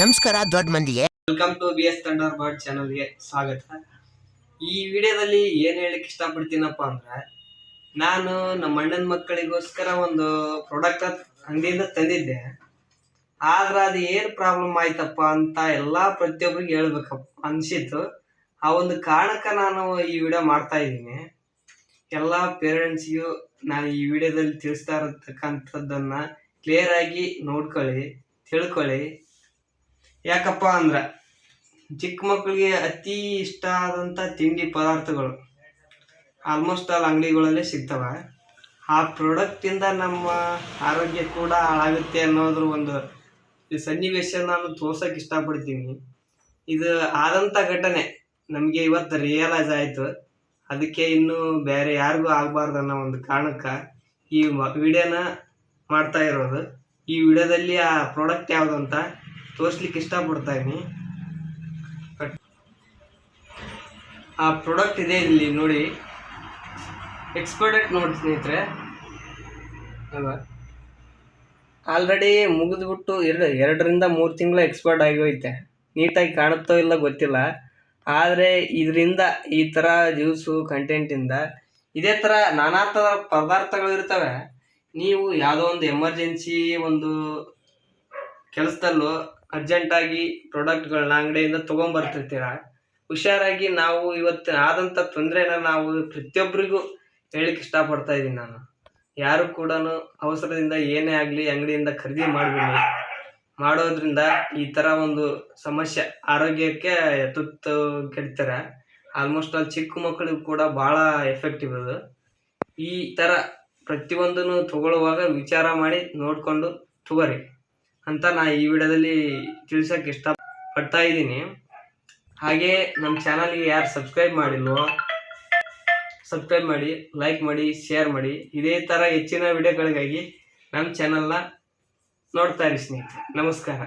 ನಮಸ್ಕಾರ ದೊಡ್ಡ ಮಂದಿಗೆ. Welcome to BS thunder bird ಚಾನಲ್ಗೆ ಸ್ವಾಗತ. ಈ ವಿಡಿಯೋದಲ್ಲಿ ಏನು ಹೇಳಕ್ಕೆ ಇಷ್ಟಪಡ್ತೀನಪ್ಪ ಅಂದ್ರೆ, ನಾನು ನಮ್ಮ ಅಣ್ಣನ ಮಕ್ಕಳಿಗೋಸ್ಕರ ಒಂದು ಪ್ರಾಡಕ್ಟ್ ಅಂಗಡಿಯಿಂದ ತಂದಿದ್ದೆ. ಆದ್ರೆ ಅದು ಏನು ಪ್ರಾಬ್ಲಮ್ ಆಯ್ತಪ್ಪ ಅಂತ ಎಲ್ಲ ಪ್ರತಿಯೊಬ್ಬರಿಗೆ ಹೇಳ್ಬೇಕಪ್ಪ ಅನಿಸಿತ್ತು. ಆ ಒಂದು ಕಾರಣಕ್ಕೆ ನಾನು ಈ ವಿಡಿಯೋ ಮಾಡ್ತಾ ಇದ್ದೀನಿ. ಎಲ್ಲ ಪೇರೆಂಟ್ಸ್ಗೂ ನಾನು ಈ ವಿಡಿಯೋದಲ್ಲಿ ತಿಳಿಸ್ತಾ ಇರತಕ್ಕಂಥದ್ದನ್ನ ಕ್ಲಿಯರ್ ಆಗಿ ನೋಡ್ಕೊಳ್ಳಿ, ತಿಳ್ಕೊಳ್ಳಿ. ಯಾಕಪ್ಪ ಅಂದ್ರೆ ಚಿಕ್ಕ ಮಕ್ಕಳಿಗೆ ಅತಿ ಇಷ್ಟ ಆದಂಥ ತಿಂಡಿ ಪದಾರ್ಥಗಳು ಆಲ್ಮೋಸ್ಟ್ ಆಲ್ ಅಂಗಡಿಗಳಲ್ಲೇ ಸಿಗ್ತವೆ. ಆ ಪ್ರಾಡಕ್ಟಿಂದ ನಮ್ಮ ಆರೋಗ್ಯ ಕೂಡ ಹಾಳಾಗುತ್ತೆ ಅನ್ನೋದ್ರ ಒಂದು ಸನ್ನಿವೇಶ ನಾನು ತೋರ್ಸೋಕೆ ಇಷ್ಟಪಡ್ತೀನಿ. ಇದು ಆದಂಥ ಘಟನೆ ನಮಗೆ ಇವತ್ತು ರಿಯಲೈಸ್ ಆಯಿತು. ಅದಕ್ಕೆ ಇನ್ನೂ ಬೇರೆ ಯಾರಿಗೂ ಆಗಬಾರ್ದು ಅನ್ನೋ ಒಂದು ಕಾರಣಕ್ಕೆ ಈ ವಿಡಿಯೋನ ಮಾಡ್ತಾ ಇರೋದು. ಈ ವಿಡಿಯೋದಲ್ಲಿ ಆ ಪ್ರಾಡಕ್ಟ್ ಯಾವುದು ಅಂತ ತೋರಿಸ್ಲಿಕ್ಕೆ ಇಷ್ಟಪಡ್ತಾ ಇದ್ದೀನಿ. ಆ ಪ್ರಾಡಕ್ಟ್ ಇದೆ ಇಲ್ಲಿ ನೋಡಿ, ಎಕ್ಸ್ಪೈರ್ ಡೇಟ್ ನೋಡಿ ಸ್ನೇಹಿತರೆ. ಆಲ್ರೆಡಿ ಮುಗಿದ್ಬಿಟ್ಟು 2ರಿಂದ 3 ತಿಂಗಳು ಎಕ್ಸ್ಪೈರ್ಡ್ ಆಗೋಯ್ತೆ. ನೀಟಾಗಿ ಕಾಣುತ್ತೋ ಇಲ್ಲ ಗೊತ್ತಿಲ್ಲ. ಆದರೆ ಇದರಿಂದ ಈ ಥರ ಜ್ಯೂಸು ಕಂಟೆಂಟಿಂದ ಇದೇ ಥರ ನಾನಾ ಥರ ಪದಾರ್ಥಗಳು ಇರ್ತವೆ. ನೀವು ಯಾವುದೋ ಒಂದು ಎಮರ್ಜೆನ್ಸಿ ಒಂದು ಕೆಲಸದಲ್ಲೂ ಅರ್ಜೆಂಟಾಗಿ ಪ್ರಾಡಕ್ಟ್ಗಳನ್ನ ಅಂಗಡಿಯಿಂದ ತೊಗೊಂಬರ್ತಿರ್ತೀರ. ಹುಷಾರಾಗಿ ನಾವು ಇವತ್ತು ಆದಂಥ ತೊಂದರೆನ ನಾವು ಪ್ರತಿಯೊಬ್ಬರಿಗೂ ಹೇಳಕ್ಕೆ ಇಷ್ಟಪಡ್ತಾ ಇದ್ದೀನಿ. ನಾನು ಯಾರು ಕೂಡ ಅವಸರದಿಂದ ಏನೇ ಆಗಲಿ ಅಂಗಡಿಯಿಂದ ಖರೀದಿ ಮಾಡಬೇಡಿ. ಮಾಡೋದ್ರಿಂದ ಈ ಥರ ಒಂದು ಸಮಸ್ಯೆ ಆರೋಗ್ಯಕ್ಕೆ ತುತ್ತು ಕೆಡ್ತಾರೆ. ಆಲ್ಮೋಸ್ಟ್ ಅಲ್ಲಿ ಚಿಕ್ಕ ಮಕ್ಕಳಿಗೂ ಕೂಡ ಭಾಳ ಎಫೆಕ್ಟಿವ್ ಇದು. ಈ ಥರ ಪ್ರತಿಯೊಂದನ್ನು ತಗೊಳ್ಳುವಾಗ ವಿಚಾರ ಮಾಡಿ ನೋಡಿಕೊಂಡು ತಗೋರಿ ಅಂತ ನಾನು ಈ ವಿಡಿಯೋದಲ್ಲಿ ತಿಳಿಸೋಕೆ ಇಷ್ಟಪಡ್ತಾ ಇದ್ದೀನಿ. ಹಾಗೆ ನಮ್ಮ ಚಾನಲ್ಗೆ ಯಾರು ಸಬ್ಸ್ಕ್ರೈಬ್ ಮಾಡಿಲ್ವೋ ಸಬ್ಸ್ಕ್ರೈಬ್ ಮಾಡಿ, ಲೈಕ್ ಮಾಡಿ, ಶೇರ್ ಮಾಡಿ. ಇದೇ ಥರ ಹೆಚ್ಚಿನ ವಿಡಿಯೋಗಳಿಗಾಗಿ ನಮ್ಮ ಚಾನಲ್ನ ನೋಡ್ತಾ ಇರಿ ಸ್ನೇಹಿತರೆ. ನಮಸ್ಕಾರ.